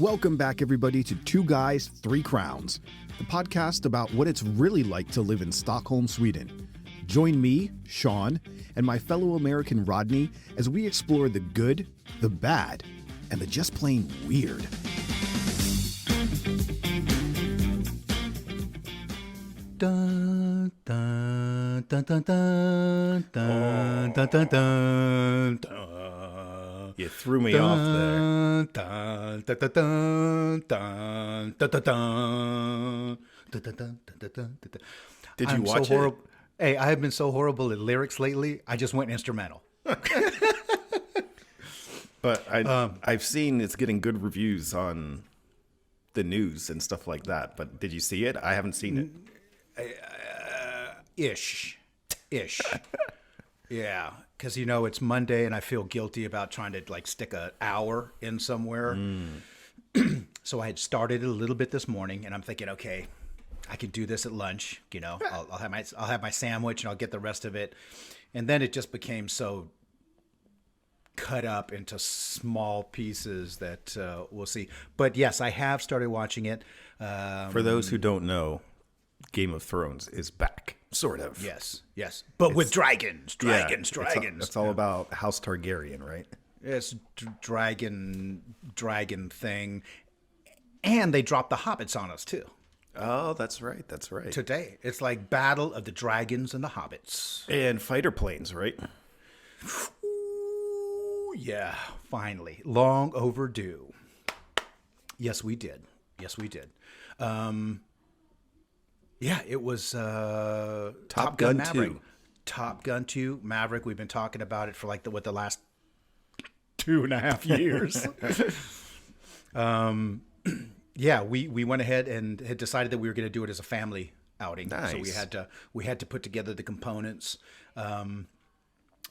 Welcome back, everybody, to Two Guys, Three Crowns, the podcast about what it's really like to live in Stockholm, Sweden. Join me, Sean, and my fellow American Rodney as we explore the good, the bad, and the just plain weird. Dun, dun, dun, dun, dun, dun, dun, dun, dun, dun. You threw me off there. Dun, dun, dun, dun, dun, dun, dun, dun, dun, dun, dun, dun, dun. Did you watch it? Hey, I have been so horrible at lyrics lately. I just went instrumental. But I've seen it's getting good reviews on the news and stuff like that. But did you see it? I haven't seen it. Ish. Yeah, because it's Monday and I feel guilty about trying to stick an hour in somewhere. So I had started it a little bit this morning, and I'm thinking, okay, I can do this at lunch. I'll have my sandwich and I'll get the rest of it, and then it just became so cut up into small pieces that we'll see. But yes, I have started watching it. For those who don't know, Game of Thrones is back, sort of. Yes, but with dragons. It's all about House Targaryen, right? It's dragon thing, and they dropped the hobbits on us too. Oh, that's right. Today, it's like Battle of the Dragons and the Hobbits, and fighter planes, right? Ooh, yeah, finally, long overdue. Yes, we did. Yeah, it was Top Gun Maverick. 2. Top Gun 2 Maverick. We've been talking about it for the last 2.5 years. Yeah, we went ahead and had decided that we were going to do it as a family outing. Nice. So we had to put together the components. But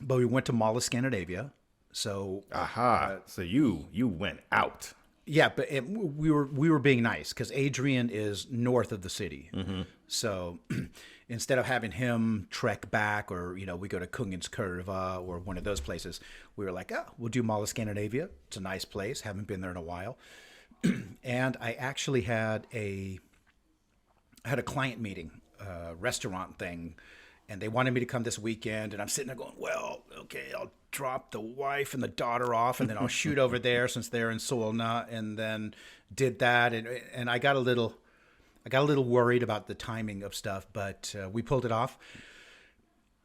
we went to Mall of Scandinavia. So so you went out. Yeah, but we were being nice because Adrian is north of the city. Mm-hmm. So instead of having him trek back or, we go to Kungens Kurva or one of those places, we were like, we'll do Mall of Scandinavia. It's a nice place. Haven't been there in a while. And I actually had a client meeting, restaurant thing, and they wanted me to come this weekend. And I'm sitting there going, well, okay, I'll drop the wife and the daughter off, and then I'll shoot over there since they're in Solna, and then did that. And I got a little worried about the timing of stuff, but we pulled it off.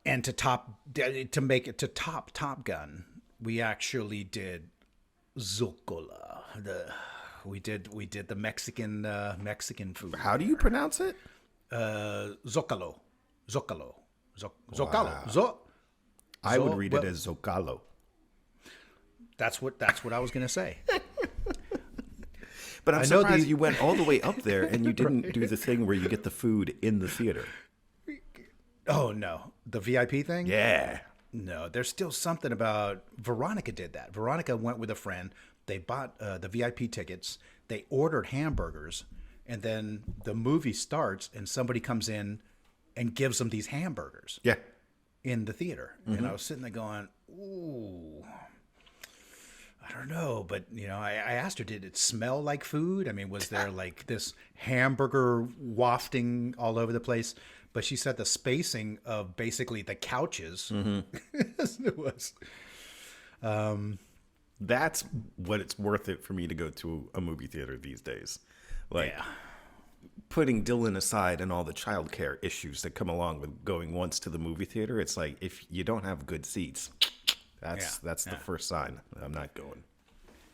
And to make it to Top Gun, we actually did Zoccola. We did the Mexican food. How do you pronounce it? Zocalo. Wow. I would read it as Zocalo. That's what I was going to say. But I'm surprised you went all the way up there and you didn't do the thing where you get the food in the theater. Oh, no. The VIP thing? Yeah. No, there's still something about... Veronica did that. Veronica went with a friend. They bought the VIP tickets. They ordered hamburgers. And then the movie starts and somebody comes in and gives them these hamburgers. Yeah. In the theater. Mm-hmm. And I was sitting there going, ooh, I don't know. But, I asked her, did it smell like food? I mean, was there this hamburger wafting all over the place? But she said the spacing of basically the couches, it was. That's what it's worth it for me to go to a movie theater these days. Putting Dylan aside and all the childcare issues that come along with going once to the movie theater, it's like if you don't have good seats, that's the first sign I'm not going.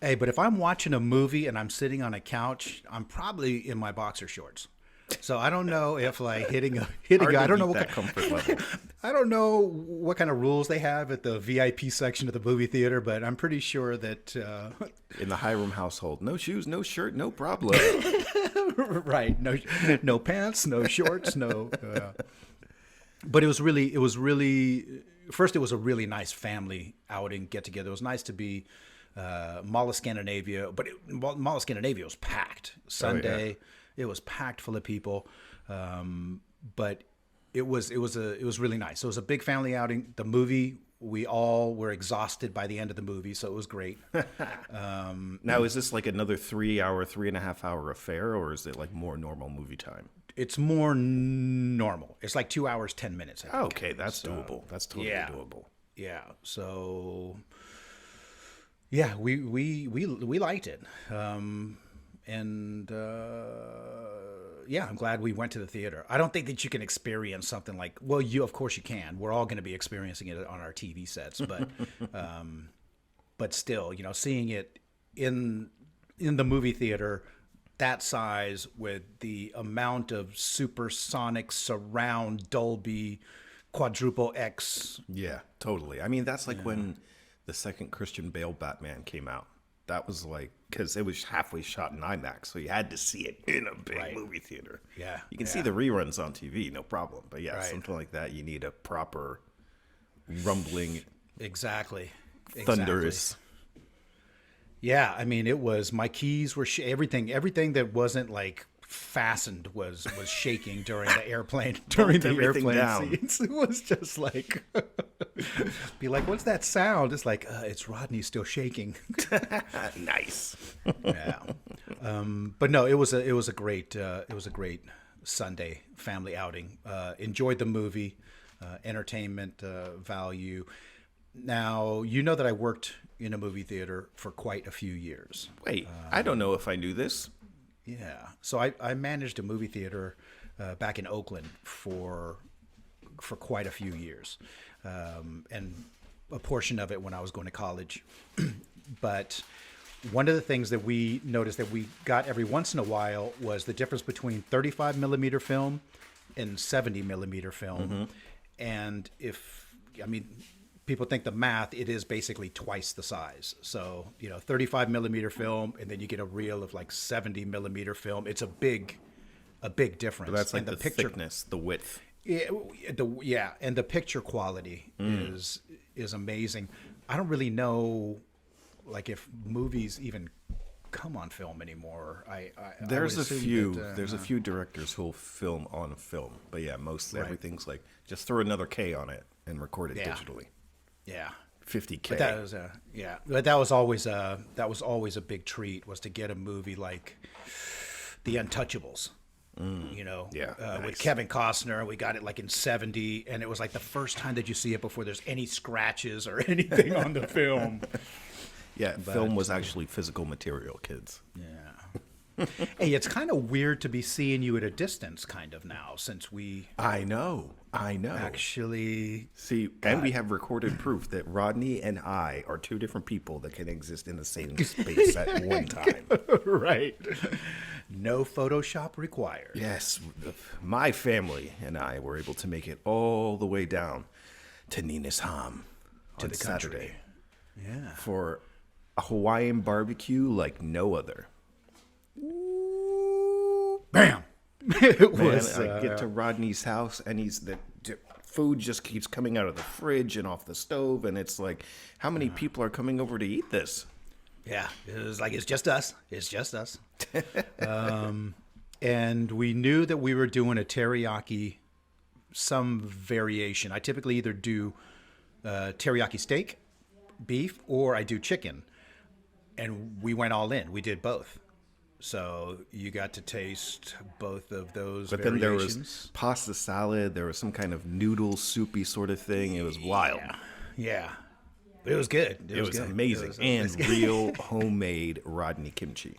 Hey, but if I'm watching a movie and I'm sitting on a couch, I'm probably in my boxer shorts. So I don't know if hitting a I don't know what comfort level. I don't know what kind of rules they have at the VIP section of the movie theater, but I'm pretty sure that in the Hiram household, no shoes, no shirt, no problem. Right. No pants, no shorts, no. But it was really. First, it was a really nice family outing, get together. It was nice to be Mall of Scandinavia, but Mall of Scandinavia was packed Sunday. Oh, yeah. It was packed full of people, but it was really nice. So it was a big family outing. The movie We all were exhausted by the end of the movie, so it was great. Now, is this like another 3.5 hour affair, or is it like more normal movie time? It's more normal. It's like 2 hours, 10 minutes. I think. Okay, that's doable. That's totally doable. Yeah. So, yeah, we liked it, and yeah, I'm glad we went to the theater. I don't think that you can experience something like. Well, of course you can. We're all going to be experiencing it on our TV sets, but still, seeing it in the movie theater. That size with the amount of supersonic surround Dolby quadruple X. Yeah, totally. I mean, that's like when the second Christian Bale Batman came out. That was like, because it was halfway shot in IMAX, so you had to see it in a big movie theater. Yeah. You can see the reruns on TV, no problem. But yeah, something like that, you need a proper rumbling. Exactly. Thunderous. Yeah, I mean, it was, my keys were, everything that wasn't like fastened was shaking during the airplane, scenes. It was just like, be like, what's that sound? It's like, it's Rodney still shaking. Nice. Yeah. But no, it was a great Sunday family outing. Enjoyed the movie, entertainment value. Now, that I worked in a movie theater for quite a few years. Wait, I don't know if I knew this. Yeah. So I managed a movie theater back in Oakland for quite a few years. And a portion of it when I was going to college. But one of the things that we noticed that we got every once in a while was the difference between 35 millimeter film and 70 millimeter film. And people think the math, it is basically twice the size. So, 35 millimeter film, and then you get a reel of like 70 millimeter film. It's a big difference. But that's like and the picture, thickness, the width. Yeah, and the picture quality is amazing. I don't really know, like, if movies even come on film anymore. There's a few directors who'll film on film, but yeah, mostly everything's like just throw another K on it and record it digitally. Yeah, 50K. But that was always a big treat, was to get a movie like The Untouchables. Nice. With Kevin Costner. We got it like in 70, and it was like the first time that you see it before there's any scratches or anything on the film. Yeah, film was actually physical material, kids. Yeah. Hey, it's kind of weird to be seeing you at a distance kind of now, since we... I know. Actually... See, and we have recorded proof that Rodney and I are two different people that can exist in the same space at one time. Right. No Photoshop required. Yes, my family and I were able to make it all the way down to Nynäshamn on Saturday. Yeah. For a Hawaiian barbecue like no other. Bam! It was. I get to Rodney's house, and the food just keeps coming out of the fridge and off the stove, and it's like, how many people are coming over to eat this? Yeah, it was like, it's just us. It's just us. And we knew that we were doing a teriyaki, some variation. I typically either do teriyaki steak, beef, or I do chicken. And we went all in. We did both. So you got to taste both of those variations. Then there was pasta salad. There was some kind of noodle soupy sort of thing. It was wild. Yeah. But it was good. It was amazing. And real homemade Rodney kimchi.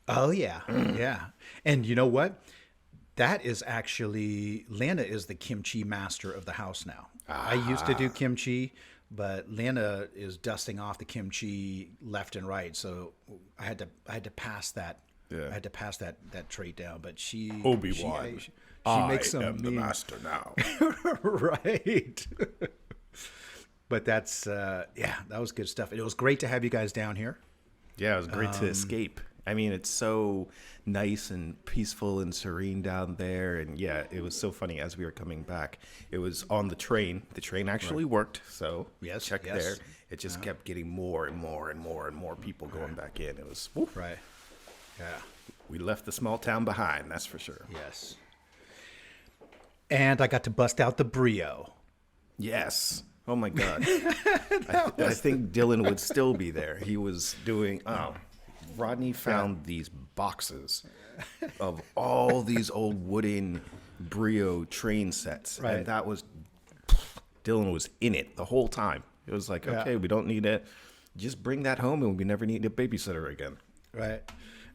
Oh, yeah. Yeah. And you know what? That is actually, Lana is the kimchi master of the house now. I used to do kimchi, but Lana is dusting off the kimchi left and right. So I had to pass that. Yeah. I had to pass that trait down. But she Obi-Wan. She makes some am the master now. Right. But that's that was good stuff. It was great to have you guys down here. Yeah, it was great to escape. I mean, it's so nice and peaceful and serene down there. And yeah, it was so funny as we were coming back. It was on the train. The train actually worked. So check there. It just kept getting more and more and more and more people going back in. It was woof. Right. Yeah. We left the small town behind, that's for sure. Yes. And I got to bust out the Brio. Yes. Oh my God. I think Dylan would still be there. He was doing, Rodney found these boxes of all these old wooden Brio train sets. Right. And Dylan was in it the whole time. It was like, okay, we don't need it. Just bring that home and we never need a babysitter again. Right.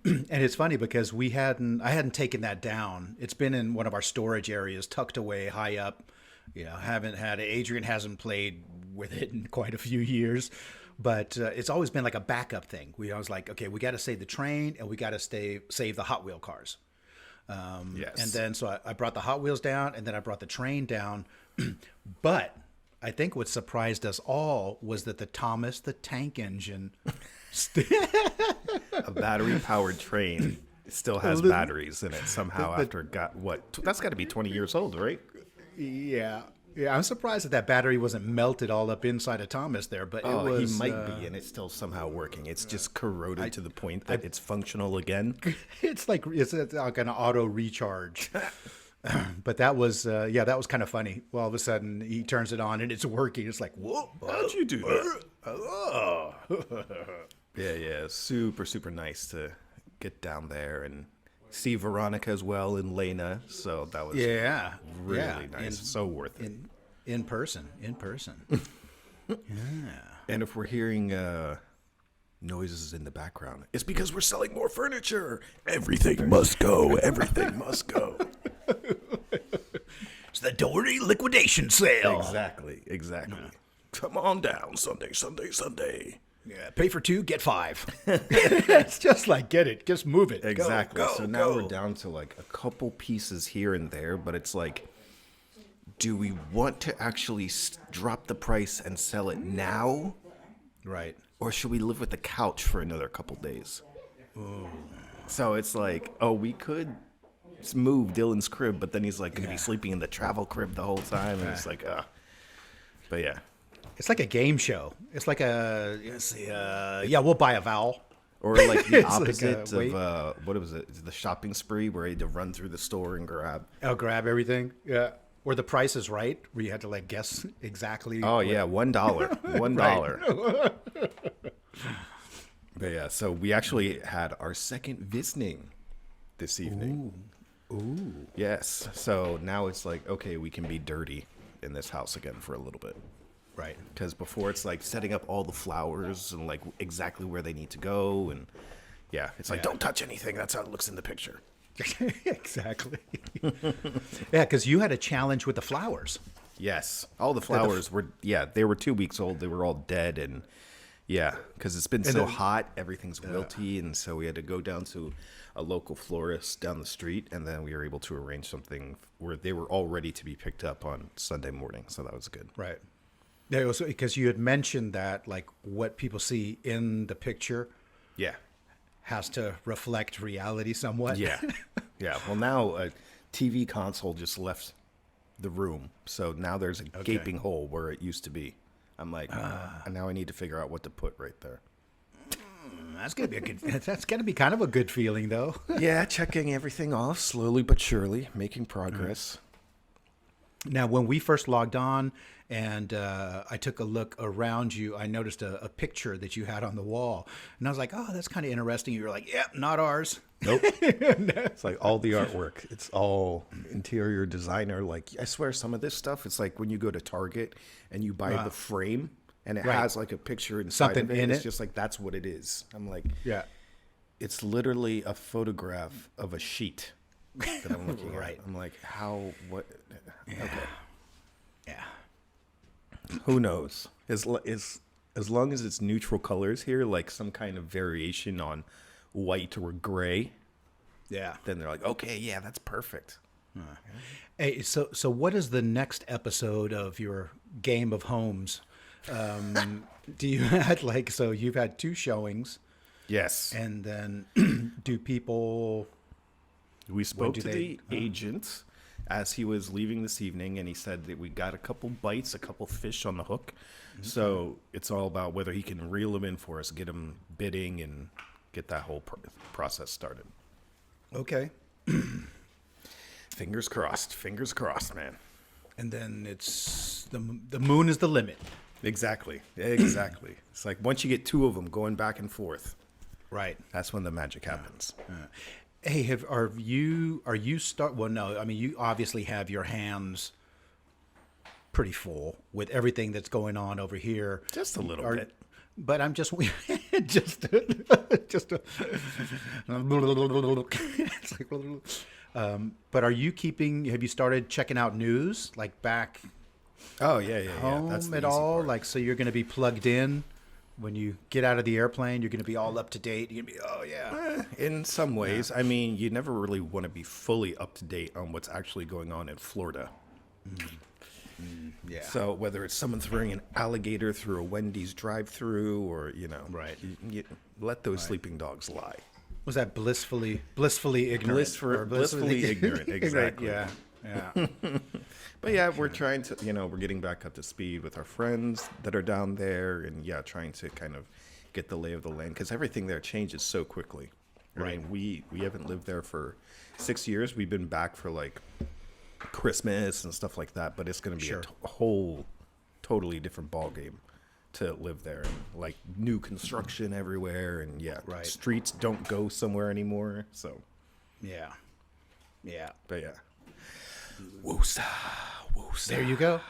And it's funny because I hadn't taken that down. It's been in one of our storage areas, tucked away high up. Adrian hasn't played with it in quite a few years, but it's always been like a backup thing. I was like, okay, we got to save the train and we got to save the Hot Wheel cars. Yes. And then so I brought the Hot Wheels down, and then I brought the train down. But I think what surprised us all was that the Thomas the Tank Engine, a battery-powered train, still has batteries in it somehow after it got, that's got to be 20 years old, right? Yeah. Yeah, I'm surprised that battery wasn't melted all up inside of Thomas there, but it was... he might be, and it's still somehow working. It's just corroded to the point that it's functional again. It's like an auto recharge. But that was kind of funny. Well, all of a sudden, he turns it on, and it's working. It's like, whoa, how'd you do that? Yeah, super, super nice to get down there and see Veronica as well in Lena. So that was really nice. So worth it. In person. Yeah. And if we're hearing noises in the background, it's because we're selling more furniture. Everything must go. Everything must go. It's the Doherty liquidation sale. Exactly. Yeah. Come on down, Sunday. Yeah, pay for 2, get 5. It's just like, get it, just move it. Exactly. Go, so now we're down to like a couple pieces here and there, but it's like, do we want to actually drop the price and sell it now? Right. Or should we live with the couch for another couple days? Ooh. So it's like, we could move Dylan's crib, but then he's like going to be sleeping in the travel crib the whole time. And it's like, but yeah. It's like a game show. It's like we'll buy a vowel. Or like the It's opposite like of, what was it? The shopping spree where you had to run through the store and grab. Grab everything. Yeah. Or The Price is Right, where you had to like guess exactly. Oh, yeah. $1. $1. But yeah, so we actually had our second visiting this evening. Ooh. Yes. So now it's like, okay, we can be dirty in this house again for a little bit. Right. Because before it's like setting up all the flowers and like exactly where they need to go. And yeah, it's like, don't touch anything. That's how it looks in the picture. Exactly. Yeah, because you had a challenge with the flowers. Yes. All the flowers they were 2 weeks old. They were all dead. And yeah, because it's been so hot, everything's wilty. And so we had to go down to a local florist down the street. And then we were able to arrange something where they were all ready to be picked up on Sunday morning. So that was good. Right. Yeah, because you had mentioned that like what people see in the picture has to reflect reality somewhat. Yeah. Well, now a TV console just left the room. So now there's a gaping hole where it used to be. I'm like, now I need to figure out what to put right there. That's gonna be that's gonna be kind of a good feeling, though. Yeah, checking everything off slowly but surely, making progress. Now, when we first logged on and I took a look around you, I noticed a picture that you had on the wall. And I was like, oh, that's kind of interesting. You were like, yeah, not ours. Nope. It's like all the artwork. It's all interior designer. Like, I swear some of this stuff, it's like when you go to Target and you buy the frame and it has like a picture inside Something of it. in It's it. just like, that's what it is. I'm like, Yeah. it's literally a photograph of a sheet that I'm looking at. I'm like, what? Okay. Yeah. Who knows? As long as it's neutral colors here, like some kind of variation on white or gray, Yeah. then they're like, okay, yeah, that's perfect. Hey, so what is the next episode of your Game of Homes? Do you had you've had 2 showings, Yes. and then do people? We spoke do to they- the agent as he was leaving this evening, and he said that we got a couple bites, a couple fish on the hook. So it's all about whether he can reel them in for us, get them bidding, and get that whole process started. Okay. Fingers crossed, man. And then it's the moon is the limit. Exactly. It's like once you get two of them going back and forth, Right. that's when the magic happens. Hey, are you well, no, I mean, you obviously have your hands pretty full with everything that's going on over here. Just a little bit. But I'm just just a, it's like, but have you started checking out news like back Oh yeah. home That's the at easy all? part. Like, so you're going to be plugged in when you get out of the airplane. You're going to be all up to date. You're going to be, oh yeah. In some ways, I mean, you never really want to be fully up to date on what's actually going on in Florida. Yeah. So whether it's someone throwing an alligator through a Wendy's drive-through, or Right. you let those sleeping dogs lie. Was that blissfully ignorant? Blissfully ignorant, exactly. Yeah. But yeah, we're trying to, we're getting back up to speed with our friends that are down there, and trying to kind of get the lay of the land, because everything there changes so quickly. Right. I mean, we haven't lived there for 6 years. We've been back for like Christmas and stuff like that, but it's going to be Sure. a whole totally different ball game to live there, and like new construction everywhere, and Right. streets don't go somewhere anymore. So, Yeah. but yeah, woosah. There you go.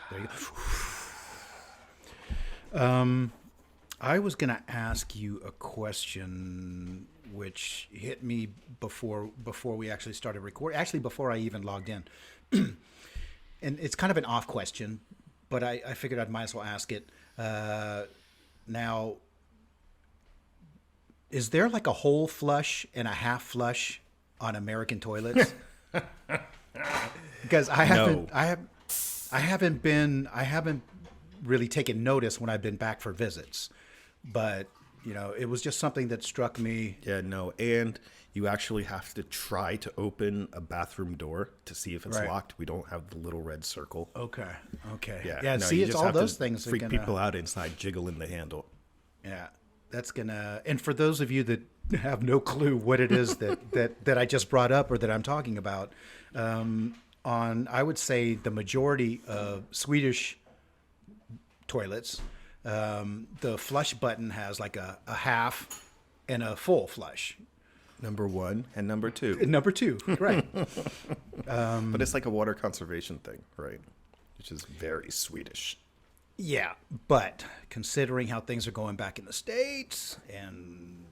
I was going to ask you a question which hit me before we actually started recording. Actually, before I even logged in. And it's kind of an off question, but I figured I might as well ask it. Now, is there like a whole flush and a half flush on American toilets? Because I haven't really taken notice when I've been back for visits, but it was just something that struck me. Yeah, no, and you actually have to try to open a bathroom door to see if it's Right. locked. We don't have the little red circle. Okay. Yeah, Yeah. no, See, you it's just all have to those things. freak people out inside, jiggling the handle. Yeah, that's gonna. And for those of you that have no clue what it is that I just brought up or that I'm talking about, I would say the majority of Swedish toilets, the flush button has like a half and a full flush. Number one and number two. Number two, right? But it's like a water conservation thing, right? Which is very Swedish. Yeah, but considering how things are going back in the States and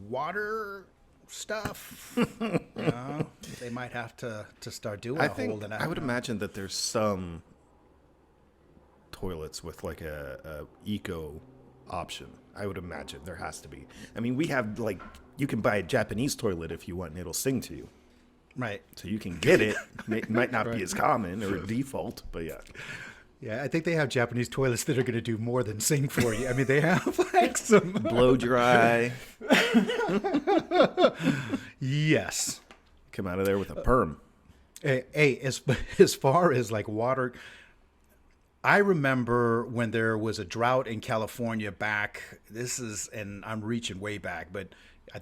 water stuff, they might have to start doing holding out. I would imagine that there's some toilets with like a eco option. I would imagine there has to be. I mean, we have like, you can buy a Japanese toilet if you want, and it'll sing to you. Right. So you can get it. It might not Right. be as common or default, but yeah. Yeah, I think they have Japanese toilets that are going to do more than sing for you. I mean, they have like some Blow dry. Yes. Come out of there with a perm. Hey, as far as like water, I remember when there was a drought in California back. And I'm reaching way back, but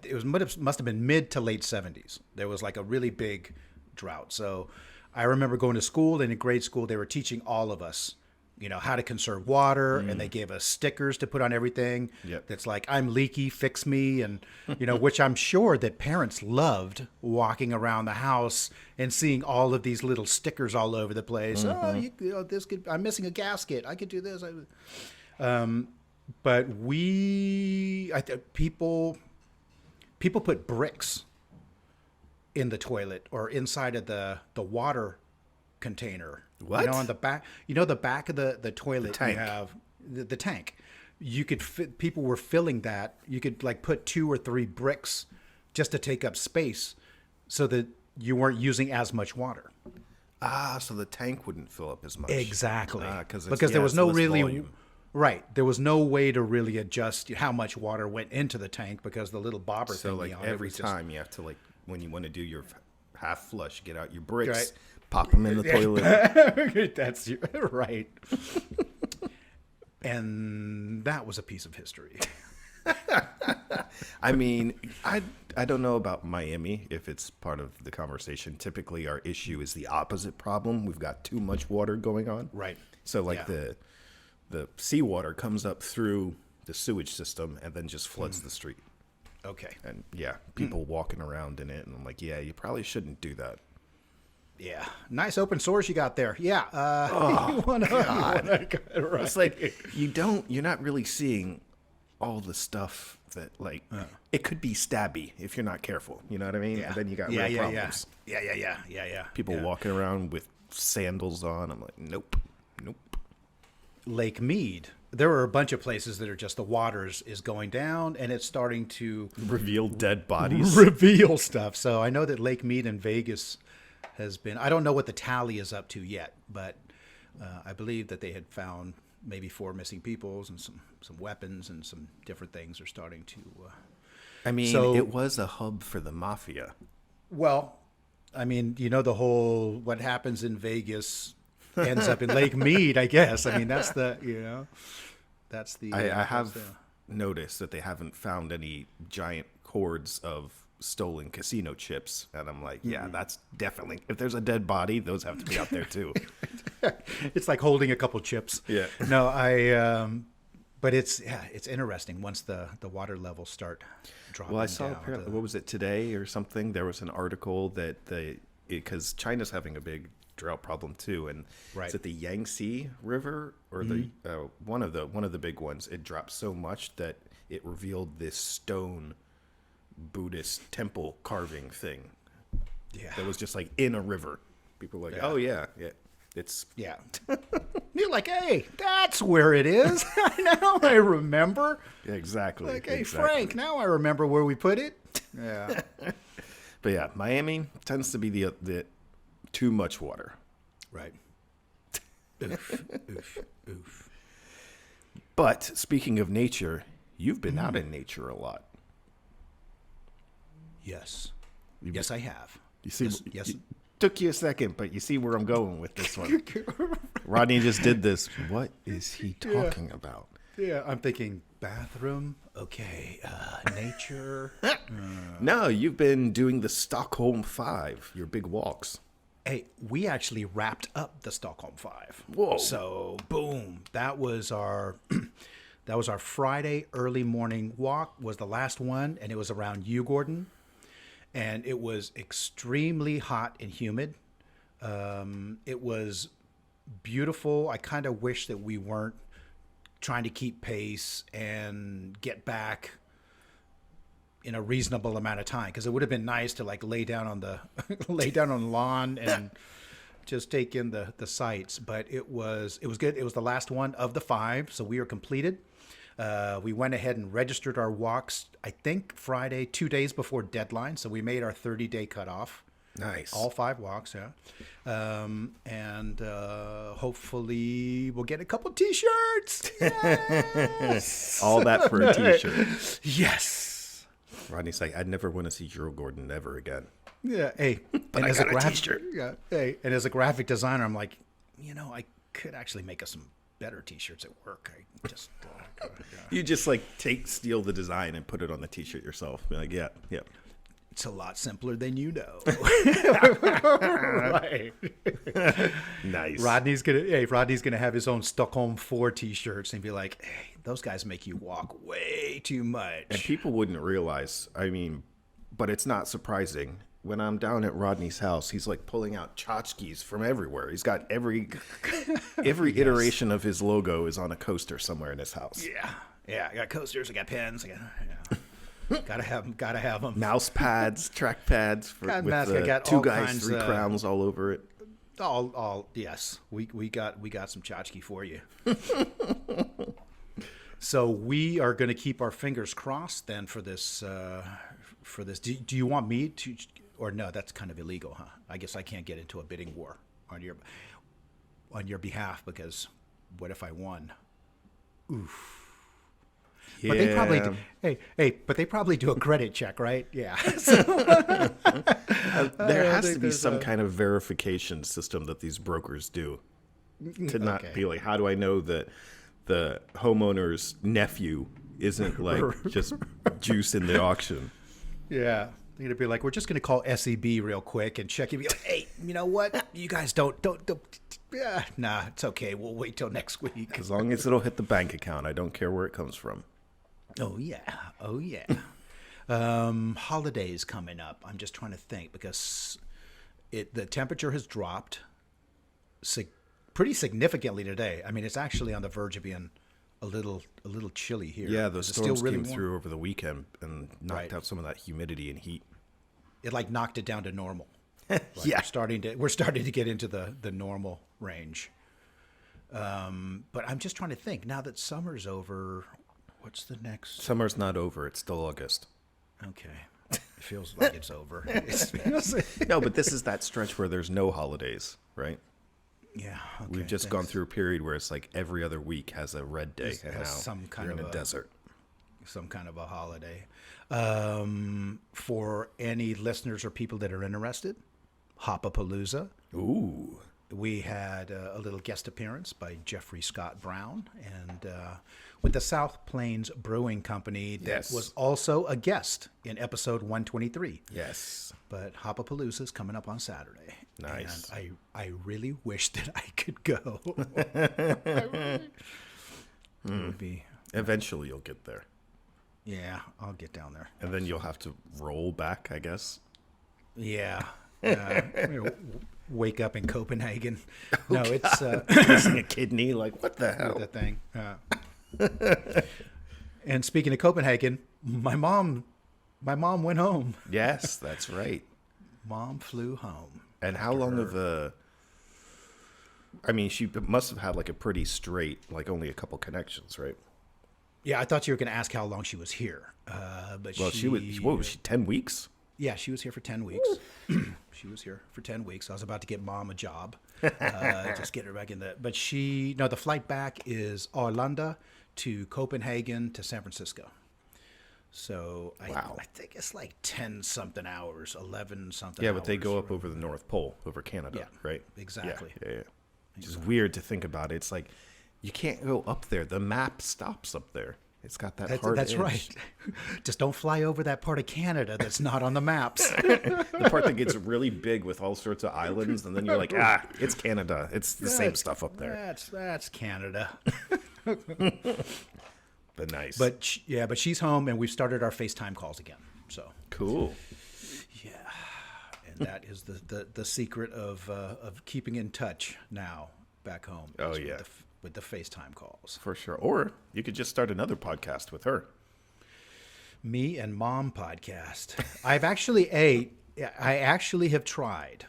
it must have been mid to late 70s. There was like a really big drought. So I remember going to school, and in grade school, they were teaching all of us, how to conserve water, and they gave us stickers to put on everything. Yep. That's like, I'm leaky, fix me, and which I'm sure that parents loved walking around the house and seeing all of these little stickers all over the place. I'm missing a gasket. I could do this. But people put bricks in the toilet or inside of the water container. What? On the back, the back of the toilet, tank. you have the tank. You could people were filling that. You could like put 2 or 3 bricks just to take up space so that you weren't using as much water. So the tank wouldn't fill up as much. Exactly. Because there was no less really volume. right. There was no way to really adjust how much water went into the tank because the little bobber So thing like on it every was time you have to, like, when you want to do your half flush, get out your bricks, Right. pop them in the toilet. That's right. And that was a piece of history. I mean, I don't know about Miami if it's part of the conversation. Typically, our issue is the opposite problem. We've got too much water going on. Right. So like the seawater comes up through the sewage system and then just floods the street. Okay. And yeah, people walking around in it, and I'm like, yeah, you probably shouldn't do that. Yeah, nice open source you got there. Yeah. God. Right. It's like you're not really seeing all the stuff that like it could be stabby if you're not careful. You know what I mean? Yeah. And then you got real problems. Yeah. People walking around with sandals on. I'm like, nope. Lake Mead. There are a bunch of places that are just the water is going down and it's starting to Reveal dead bodies. reveal stuff. So I know that Lake Mead in Vegas has been, I don't know what the tally is up to yet, but I believe that they had found maybe 4 missing peoples and some weapons and some different things are starting to. I mean, so, it was a hub for the mafia. Well, I mean, you know, the whole what happens in Vegas ends up in Lake Mead, I guess. I mean, that's the, you know, that's the. I have noticed that they haven't found any giant cords of stolen casino chips, and I'm like, yeah, that's definitely, if there's a dead body, those have to be out there too. It's like holding a couple chips. Yeah. No, but it's interesting once the water levels start dropping. Well, I saw down apparently, what was it, today or something? There was an article that because China's having a big drought problem too, and right. is it the Yangtze River or the one of the big ones? It dropped so much that it revealed this stone Buddhist temple carving thing. Yeah, that was just like in a river. People were like, oh yeah, it's yeah. You're like, hey, that's where it is. Now I remember. Yeah, exactly. Like, hey, exactly. Frank, now I remember where we put it. Yeah. But yeah, Miami tends to be the too much water. Right. Oof. But speaking of nature, you've been out in nature a lot. Yes. Yes, I have. You see, yes. Took you a second, but you see where I'm going with this one. Rodney just did this. What is he talking about? Yeah, I'm thinking bathroom. Okay, nature. No, you've been doing the Stockholm 5, your big walks. Hey, we actually wrapped up the Stockholm 5. Whoa! So, boom, that was our Friday early morning walk. Was the last one, and it was around Djurgården. And it was extremely hot and humid. It was beautiful. I kind of wish that we weren't trying to keep pace and get back in a reasonable amount of time, because it would have been nice to like lay down on the lawn and just take in the sights. But it was good. It was the last one of the 5, so we are completed. We went ahead and registered our walks, I think Friday, 2 days before deadline. So we made our 30-day cutoff. Nice. All 5 walks, yeah. And hopefully we'll get a couple T-shirts. Yes! All that for a T-shirt. Yes. Rodney's like, I'd never want to see Djurgården ever again. Yeah, hey. But I got a T-shirt. Yeah, hey. And as a graphic designer, I'm like, I could actually make us some better T-shirts at work. I just... You just like steal the design and put it on the T-shirt yourself. Be like, yeah. It's a lot simpler than you know. Right. Nice. Rodney's gonna have his own Stockholm 4 T-shirts and be like, hey, those guys make you walk way too much. And people wouldn't realize. I mean, but it's not surprising. When I'm down at Rodney's house, he's like pulling out tchotchkes from everywhere. He's got every iteration of his logo is on a coaster somewhere in his house. Yeah. I got coasters. I got pens. Gotta have them. Mouse pads, track pads with the 2 guys, 3 crowns all over it. All yes. We got some tchotchke for you. So we are going to keep our fingers crossed then for this. Do you want me to? Or no, that's kind of illegal, huh? I guess I can't get into a bidding war on your behalf, because what if I won? Oof. Yeah. But they probably do, but they probably do a credit check, right? Yeah. There has to be some kind of verification system that these brokers do to not be like, how do I know that the homeowner's nephew isn't like just juice in the auction. Yeah. They're going to be like, we're just going to call SEB real quick and check. And be like, hey, you know what? You guys don't. Yeah, nah, it's okay. We'll wait till next week. As long as it'll hit the bank account, I don't care where it comes from. Oh, yeah. Holidays coming up. I'm just trying to think because the temperature has dropped pretty significantly today. I mean, it's actually on the verge of being a little chilly here. Yeah, the storms really came warm? through over the weekend and knocked out some of that humidity and heat. It like knocked it down to normal. Like Yeah. we're starting to get into the normal range. But I'm just trying to think now that summer's over. What's the next? Summer's not over. It's still August. Okay, it feels like it's over. No, but this is that stretch where there's no holidays, right? Yeah, okay, We've just gone through a period where it's like every other week has a red day, and now some kind you're of in a desert. Some kind of a holiday. For any listeners or people that are interested, Hoppapalooza. Ooh. We had a little guest appearance by Jeffrey Scott Brown and with the South Plains Brewing Company that Yes. was also a guest in episode 123. Yes. But Hoppapalooza is coming up on Saturday. Nice. And I really wish that I could go. It would be. Eventually you'll get there. Yeah, I'll get down there. And then you'll have to roll back, I guess. Yeah. Wake up in Copenhagen. No, it's Missing a kidney, like what the hell? the thing. And speaking of Copenhagen, my mom went home. Yes, that's right. Mom flew home. And how long of a... I mean, she must have had like a pretty straight, like only a couple connections, right? Yeah, I thought you were going to ask how long she was here. But Well, she was, what was she, 10 weeks? Yeah, she was here for 10 weeks. She was here for 10 weeks. I was about to get Mom a job, just get her back in the. But the flight back is Arlanda to Copenhagen to San Francisco. So Wow. I think it's like 10 something hours, 11 something. Yeah, but they hours go up for- over the North Pole, over Canada, Yeah, right? exactly. Yeah. Which is weird to think about. It's like you can't go up there. The map stops up there. It's got that hard That's edge. right. Just don't fly over that part of Canada that's not on the maps. The part that gets really big with all sorts of islands, and then you're like, it's Canada. It's the same stuff up there. That's Canada. But nice. But she's home, and we've started our FaceTime calls again. So cool. yeah, and that is the secret of keeping in touch now back home. Oh, is yeah. with the FaceTime calls. For sure. Or you could just start another podcast with her. Me and Mom podcast. I actually have tried.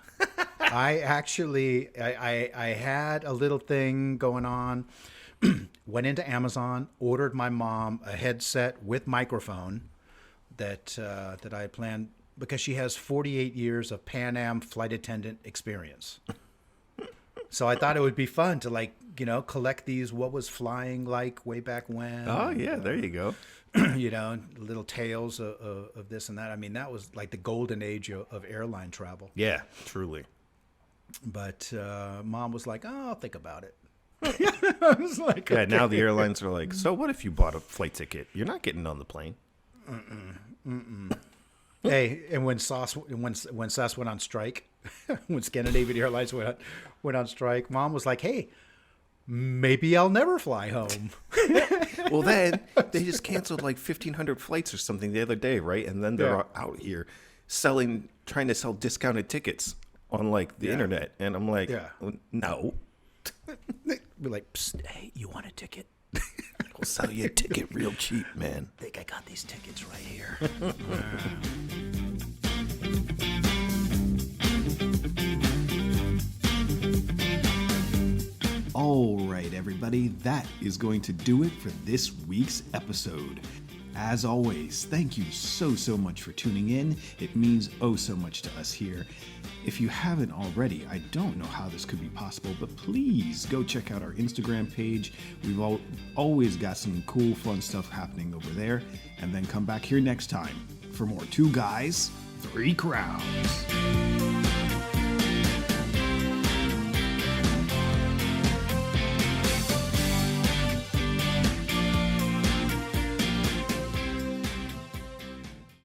I had a little thing going on. Went into Amazon, ordered my mom a headset with microphone that I planned because she has 48 years of PanAm flight attendant experience. So I thought it would be fun to collect these what was flying like way back when. Oh, yeah. There you go. Little tales of this and that. I mean, that was like the golden age of airline travel. Yeah, truly. But Mom was like, "Oh, I'll think about it." I was like, Yeah, okay. now the airlines are like, so what if you bought a flight ticket? You're not getting on the plane. Hey, and when SAS went on strike, when Scandinavian Airlines went on strike, Mom was like, "Hey, maybe I'll never fly home." Well, then they just canceled like 1,500 flights or something the other day, right? And then they're out here trying to sell discounted tickets on like the internet. And I'm like, no. We're like, "Psst, hey, you want a ticket? We'll sell you a ticket real cheap, man. I think I got these tickets right here." All right, everybody, that is going to do it for this week's episode. As always, thank you so much for tuning in. It means so much to us here. If you haven't already, I don't know how this could be possible, but please go check out our Instagram page. We've always got some cool, fun stuff happening over there. And then come back here next time for more 2 Guys, 3 Crowns.